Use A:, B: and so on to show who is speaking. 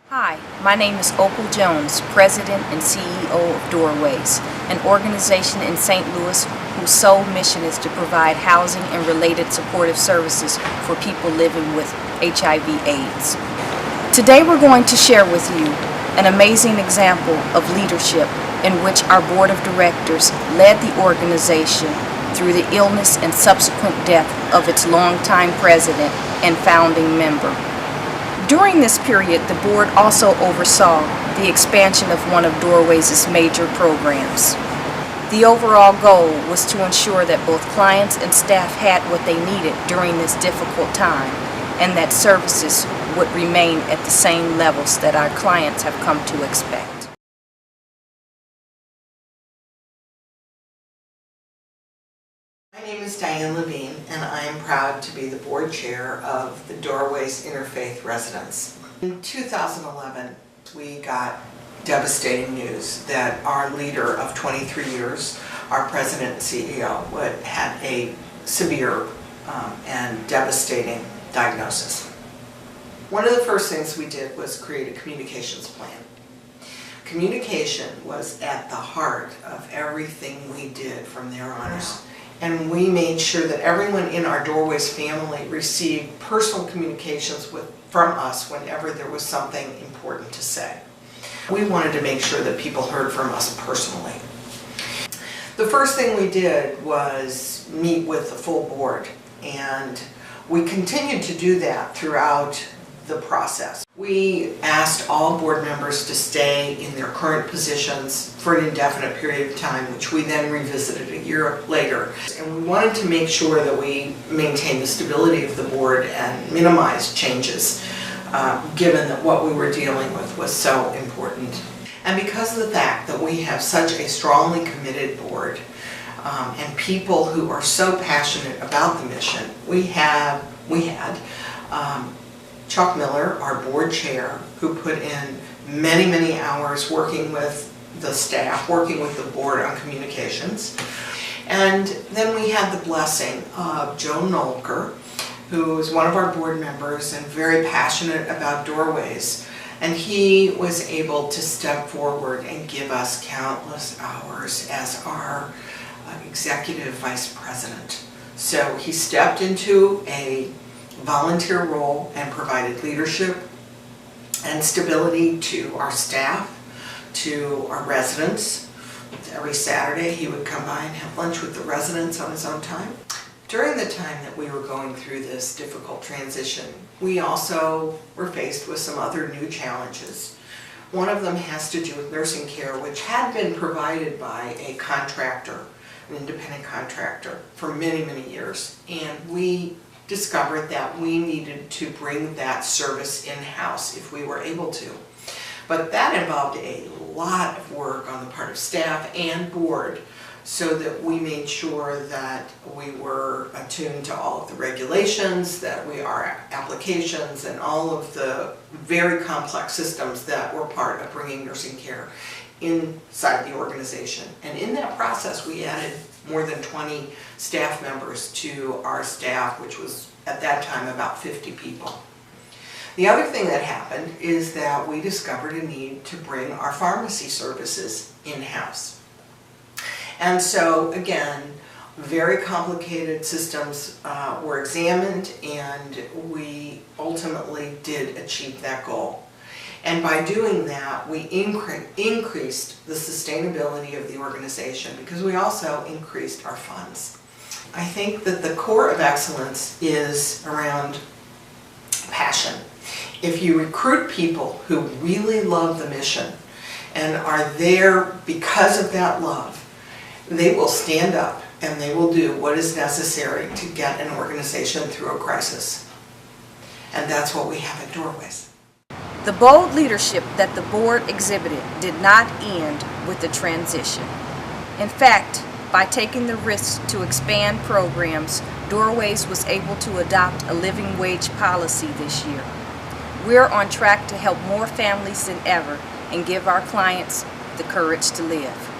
A: Hi, my name is Opal Jones, President and CEO of Doorways, an organization in St. Louis whose sole mission is to provide housing and related supportive services for people living with HIV/AIDS. Today we're going to share with you an amazing example of leadership in which our Board of Directors led the organization through the illness and subsequent death of its longtime president and founding member. During this period, the board also oversaw the expansion of one of Doorways' major programs. The overall goal was to ensure that both clients and staff had what they needed during this difficult time, and that services would remain at the same levels that our clients have come to expect.
B: My name is Diane Levine, and I am proud to be the board chair of the Doorways Interfaith Residence. In 2011, we got devastating news that our leader of 23 years, our president and CEO, had a severe and devastating diagnosis. One of the first things we did was create a communications plan. Communication was at the heart of everything we did from there on out. And we made sure that everyone in our Doorways family received personal communications from us whenever there was something important to say. We wanted to make sure that people heard from us personally. The first thing we did was meet with the full board, and we continued to do that throughout the process. We asked all board members to stay in their current positions for an indefinite period of time, which we then revisited a year later. And we wanted to make sure that we maintained the stability of the board and minimize changes, given that what we were dealing with was so important. And because of the fact that we have such a strongly committed board and people who are so passionate about the mission, we had Chuck Miller, our board chair, who put in many hours working with the staff, working with the board on communications. And then we had the blessing of Joe Nolker, who is one of our board members and very passionate about Doorways. And he was able to step forward and give us countless hours as our executive vice president. So he stepped into a volunteer role and provided leadership and stability to our staff, to our residents. Every Saturday he would come by and have lunch with the residents on his own time. During the time that we were going through this difficult transition, we also were faced with some other new challenges. One of them has to do with nursing care, which had been provided by a contractor, an independent contractor, for many years. And we discovered that we needed to bring that service in-house if we were able to. But that involved a lot of work on the part of staff and board, so that we made sure that we were attuned to all of the regulations, that our applications and all of the very complex systems that were part of bringing nursing care inside the organization. And in that process, we added more than 20 staff members to our staff, which was at that time about 50 people. The other thing that happened is that we discovered a need to bring our pharmacy services in-house. And so again, very complicated systems were examined, and we ultimately did achieve that goal. And by doing that, we increased the sustainability of the organization, because we also increased our funds. I think that the core of excellence is around passion. If you recruit people who really love the mission and are there because of that love, they will stand up and they will do what is necessary to get an organization through a crisis. And that's what we have at Doorways.
A: The bold leadership that the board exhibited did not end with the transition. In fact, by taking the risks to expand programs, Doorways was able to adopt a living wage policy this year. We're on track to help more families than ever and give our clients the courage to live.